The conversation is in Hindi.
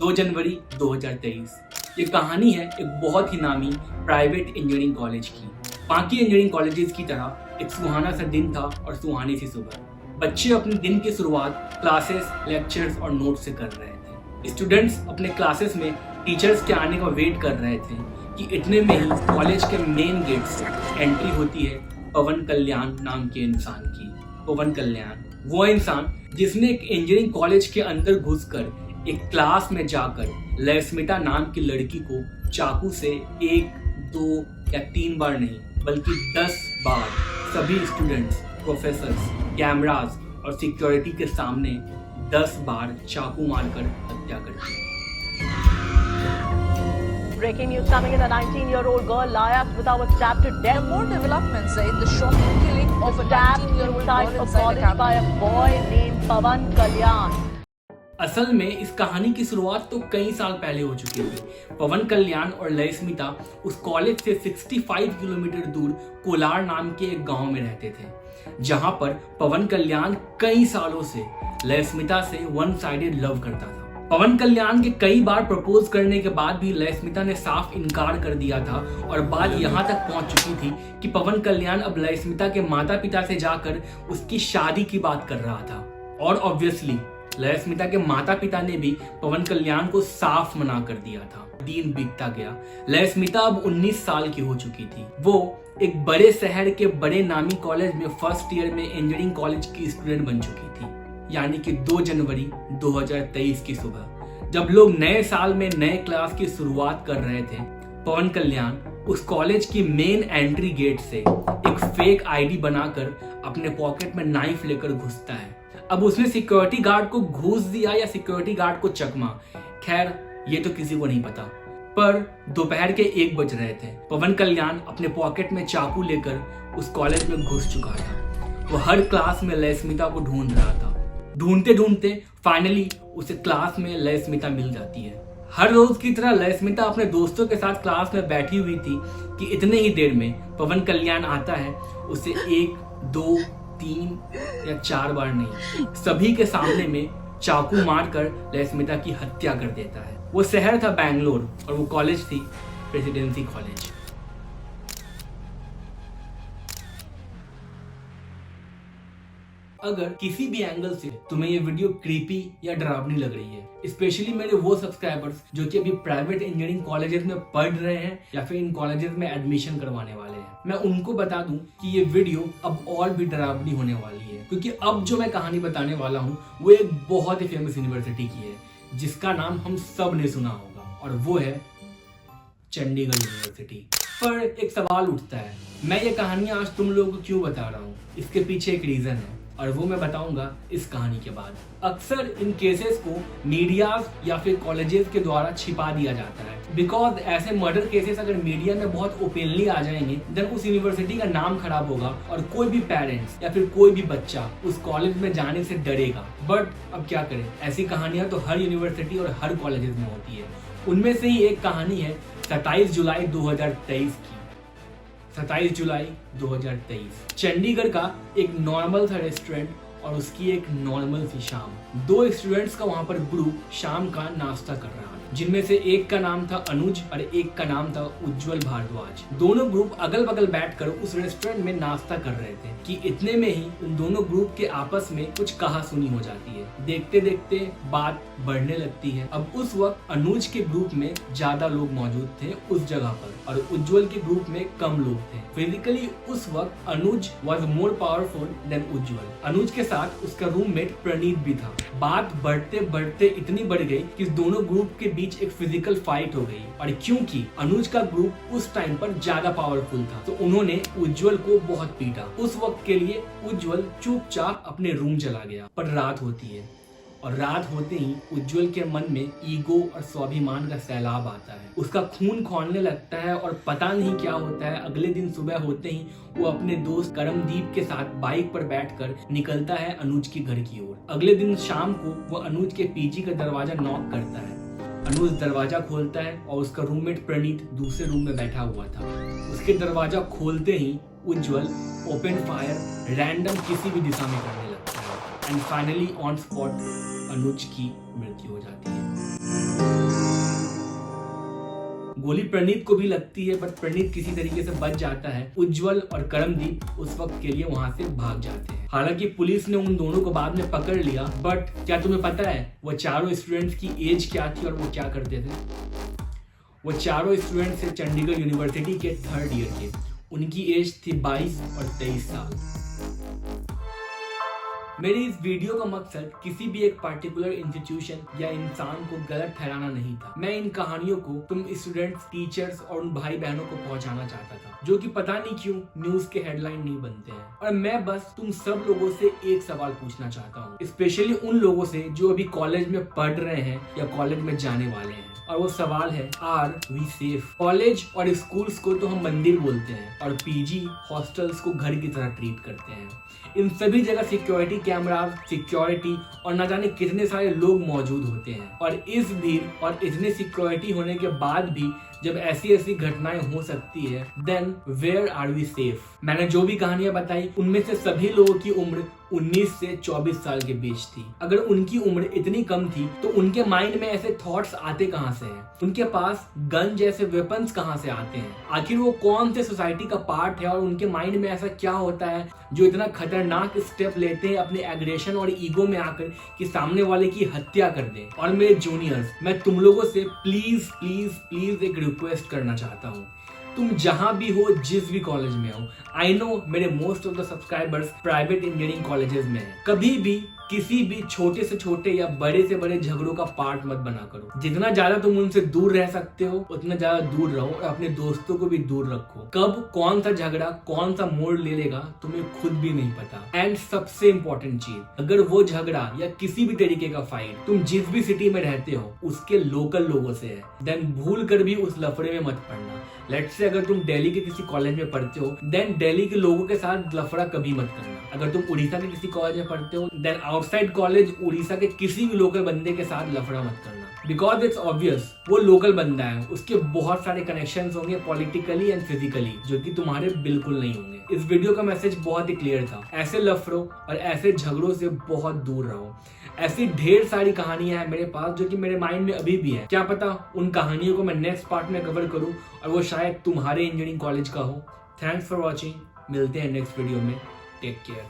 2 जनवरी 2023। ये कहानी है एक बहुत ही नामी प्राइवेट इंजीनियरिंग कॉलेज की। बाकी इंजीनियरिंग कॉलेजेस की तरह एक सुहाना सा दिन था और सुहानी सी सुबह। बच्चे अपने दिन की शुरुआत क्लासेस, लेक्चर्स और नोट्स से कर रहे थे। स्टूडेंट्स अपने क्लासेस में टीचर्स के आने का वेट कर रहे थे कि इतने में ही कॉलेज के मेन गेट से एंट्री होती है पवन कल्याण नाम के इंसान की। पवन कल्याण वो इंसान जिसने एक इंजीनियरिंग कॉलेज के अंदर घुसकर एक क्लास में जाकर लयस्मिता नाम की लड़की को चाकू से 1, 2 या 3 बार नहीं बल्कि 10 बार सभी स्टूडेंट्स, प्रोफेसर्स, कैमरास और सिक्योरिटी के सामने 10 बार चाकू मारकर हत्या कर दी। Breaking news coming in: a 19-year-old girl lies without a stabbed to death. More developments in the shocking killing of a 19-year-old girl inside a by a campus. boy named Pavan Kalyan. असल में इस कहानी की शुरुआत तो कई साल पहले हो चुकी थी। पवन कल्याण और लयस्मिता उस कॉलेज से 65 किलोमीटर दूर कोलार नाम के एक गांव में रहते थे, जहां पर पवन कल्याण कई सालों से लयस्मिता से वन साइडेड लव करता था। पवन कल्याण के कई बार प्रपोज करने के बाद भी लयस्मिता ने साफ इनकार कर दिया था और बात यहाँ तक पहुंच चुकी थी कि पवन कल्याण अब लयस्मिता के माता पिता से जाकर उसकी शादी की बात कर रहा था। और ऑब्वियसली लयस्मिता के माता पिता ने भी पवन कल्याण को साफ मना कर दिया था। दिन बीतता गया। लयस्मिता अब 19 साल की हो चुकी थी। वो एक बड़े शहर के बड़े नामी कॉलेज में फर्स्ट ईयर में इंजीनियरिंग कॉलेज की स्टूडेंट बन चुकी थी। यानी कि 2 जनवरी 2023 की सुबह जब लोग नए साल में नए क्लास की शुरुआत कर रहे थे, पवन कल्याण उस कॉलेज की मेन एंट्री गेट से एक फेक आईडी बनाकर अपने पॉकेट में नाइफ लेकर घुसता है। अब उसने सिक्योरिटी गार्ड को घूस दिया या सिक्योरिटी गार्ड को चकमा, खैर ये तो किसी को नहीं पता। पर दोपहर के 1 बज रहे थे। पवन कल्याण अपने पॉकेट में चाकू लेकर उस कॉलेज में घुस चुका था। वो हर क्लास में लयस्मिता को ढूंढ रहा था। ढूंढते ढूंढते फाइनली उसे क्लास में लयस्मिता मिल जाती है। हर रोज की तरह लयस्मिता अपने दोस्तों के साथ क्लास में बैठी हुई थी कि इतने ही देर में पवन कल्याण आता है। उसे 1, 2, 3 या 4 बार नहीं, सभी के सामने में चाकू मारकर लयस्मिता की हत्या कर देता है। वो शहर था बैंगलोर और वो कॉलेज थी प्रेसिडेंसी कॉलेज। अगर किसी भी एंगल से तुम्हें ये वीडियो क्रीपी या डरावनी लग रही है, स्पेशली मेरे वो सब्सक्राइबर्स जो कि अभी प्राइवेट इंजीनियरिंग कॉलेजेस में पढ़ रहे हैं या फिर इन कॉलेजेस में एडमिशन करवाने वाले हैं, मैं उनको बता दूं कि ये वीडियो अब और भी डरावनी होने वाली है। क्योंकि अब जो मैं कहानी बताने वाला हूँ वो एक बहुत ही फेमस यूनिवर्सिटी की है जिसका नाम हम सब ने सुना होगा, और वो है चंडीगढ़ यूनिवर्सिटी। पर एक सवाल उठता है, मैं ये कहानी आज तुम लोगों को क्यों बता रहा हूँ? इसके पीछे एक रीजन है और वो मैं बताऊंगा इस कहानी के बाद। अक्सर इन केसेस को मीडिया या फिर कॉलेजेस के द्वारा छिपा दिया जाता है, बिकॉज ऐसे मर्डर केसेस अगर मीडिया में बहुत ओपनली आ जाएंगे देन उस यूनिवर्सिटी का नाम खराब होगा और कोई भी पेरेंट्स या फिर कोई भी बच्चा उस कॉलेज में जाने से डरेगा। बट अब क्या करें, ऐसी कहानियां तो हर यूनिवर्सिटी और हर कॉलेजेस में होती है। उनमें से ही एक कहानी है 27 जुलाई 2023 की। 27 जुलाई 2023 चंडीगढ़ का एक नॉर्मल था रेस्टोरेंट और उसकी एक नॉर्मल सी शाम। 2 स्टूडेंट्स का वहां पर ग्रुप शाम का नाश्ता कर रहा था, जिनमें से एक का नाम था अनुज और एक का नाम था उज्जवल भारद्वाज। दोनों ग्रुप अगल बगल बैठकर उस रेस्टोरेंट में नाश्ता कर रहे थे कि इतने में ही उन दोनों ग्रुप के आपस में कुछ कहासुनी हो जाती है। देखते देखते बात बढ़ने लगती है। अब उस वक्त अनुज के ग्रुप में ज्यादा लोग मौजूद थे उस जगह पर और उज्जवल के ग्रुप में कम लोग थे। फिजिकली उस वक्त अनुज वॉज मोर पावरफुल देन उज्जवल। अनुज के साथ उसका रूममेट प्रणीत भी था। बात बढ़ते बढ़ते इतनी बढ़ गई कि दोनों ग्रुप के बीच एक फिजिकल फाइट हो गई, और क्योंकि अनुज का ग्रुप उस टाइम पर ज्यादा पावरफुल था तो उन्होंने उज्जवल को बहुत पीटा। उस वक्त के लिए उज्जवल चुपचाप अपने रूम चला गया। पर रात होती है और रात होते ही उज्जवल के मन में ईगो और स्वाभिमान का सैलाब आता है। उसका खून खौलने लगता है और पता नहीं क्या होता है। अगले दिन सुबह होते ही वो अपने दोस्त करमदीप के साथ बाइक पर बैठकर निकलता है अनुज के घर की ओर। अगले दिन शाम को वो अनुज के पीजी का दरवाजा नॉक करता है। अनुज दरवाजा खोलता है और उसका रूममेट प्रणीत दूसरे रूम में बैठा हुआ था। उसके दरवाजा खोलते ही उज्जवल ओपन फायर रैंडम किसी भी दिशा में करने लगता है एंड फाइनली ऑन स्पॉट अनुज की मृत्यु हो जाती है। गोली प्रणीत को भी लगती है, बट प्रणीत किसी तरीके से बच जाता है। उज्जवल और करमदीप उस वक्त के लिए वहां से भाग जाते हैं। हालांकि पुलिस ने उन दोनों को बाद में पकड़ लिया, बट क्या तुम्हें पता है वो चारों स्टूडेंट्स की एज क्या थी और वो क्या करते थे? वो चारों स्टूडेंट्स थे चंडीगढ़ यूनिवर्सिटी के 3rd ईयर के। उनकी एज थी 22 और 23 साल। मेरी इस वीडियो का मकसद किसी भी एक पार्टिकुलर इंस्टीट्यूशन या इंसान को गलत ठहराना नहीं था। मैं इन कहानियों को तुम स्टूडेंट्स, टीचर्स और उन भाई बहनों को पहुंचाना चाहता था जो कि पता नहीं क्यों न्यूज के हेडलाइन नहीं बनते हैं। और मैं बस तुम सब लोगों से एक सवाल पूछना चाहता हूँ, स्पेशली उन लोगों से जो अभी कॉलेज में पढ़ रहे हैं या कॉलेज में जाने वाले हैं। और वो सवाल है, आर वी सेफ? कॉलेज और स्कूल्स को तो हम मंदिर बोलते हैं और पीजी हॉस्टल्स को घर की तरह ट्रीट करते हैं। इन सभी जगह सिक्योरिटी कैमरा, सिक्योरिटी और न जाने कितने सारे लोग मौजूद होते हैं। और इस भीड़ और इतने सिक्योरिटी होने के बाद भी जब ऐसी घटनाएं हो सकती है, then where are we safe? मैंने जो भी कहानियां बताई उनमें से सभी लोगों की उम्र 19 से 24 साल के बीच थी। अगर उनकी उम्र इतनी कम थी तो उनके माइंड में ऐसे थॉट्स आते कहां से हैं? उनके पास गन जैसे वेपन्स कहां से आते हैं? आखिर वो कौन से सोसाइटी का पार्ट है और उनके माइंड में ऐसा क्या होता है जो इतना खतरनाक स्टेप लेते हैं अपने एग्रेशन और ईगो में आकर कि सामने वाले की हत्या कर दें? और मेरे जूनियर्स, मैं तुम लोगों से प्लीज प्लीज प्लीज एक रिक्वेस्ट करना चाहता हूँ। तुम जहां भी हो, जिस भी कॉलेज में हो, आई नो मेरे most of the subscribers private engineering colleges में है, कभी भी किसी भी छोटे से छोटे या बड़े से बड़े झगड़ों का पार्ट मत बना करो। जितना ज्यादा तुम उनसे दूर रह सकते हो उतना ज्यादा दूर रहो और अपने दोस्तों को भी दूर रखो। कब कौन सा झगड़ा कौन सा मोड़ ले लेगा तुम्हें खुद भी नहीं पता। एंड सबसे इम्पोर्टेंट चीज, अगर वो झगड़ा या किसी भी तरीके का फाइट तुम जिस भी सिटी में रहते हो उसके लोकल लोगों से है, देन भूल कर भी उस लफड़े में मत पड़ना। लेट्स से अगर तुम दिल्ली के किसी कॉलेज में पढ़ते हो, देन दिल्ली के लोगों के साथ लफड़ा कभी मत करना। अगर तुम उड़ीसा के किसी कॉलेज में पढ़ते हो, देन आउटसाइड कॉलेज उड़ीसा के किसी भी लोकल बंदे के साथ लफड़ा मत करना। बिकॉज इट्स ऑब्वियस वो लोकल बंदा है, उसके बहुत सारे कनेक्शंस होंगे पॉलिटिकली एंड फिजिकली जो कि तुम्हारे बिल्कुल नहीं होंगे। इस वीडियो का मैसेज बहुत ही क्लियर था, ऐसे लफड़ों और ऐसे झगड़ों से बहुत दूर रहो। ऐसी ढेर सारी कहानियां हैं मेरे पास जो कि मेरे माइंड में अभी भी है। क्या पता उन कहानियों को मैं नेक्स्ट पार्ट में कवर करूं और वो शायद तुम्हारे इंजीनियरिंग कॉलेज का हो। थैंक्स फॉर वॉचिंग, मिलते हैं नेक्स्ट वीडियो में। Take care.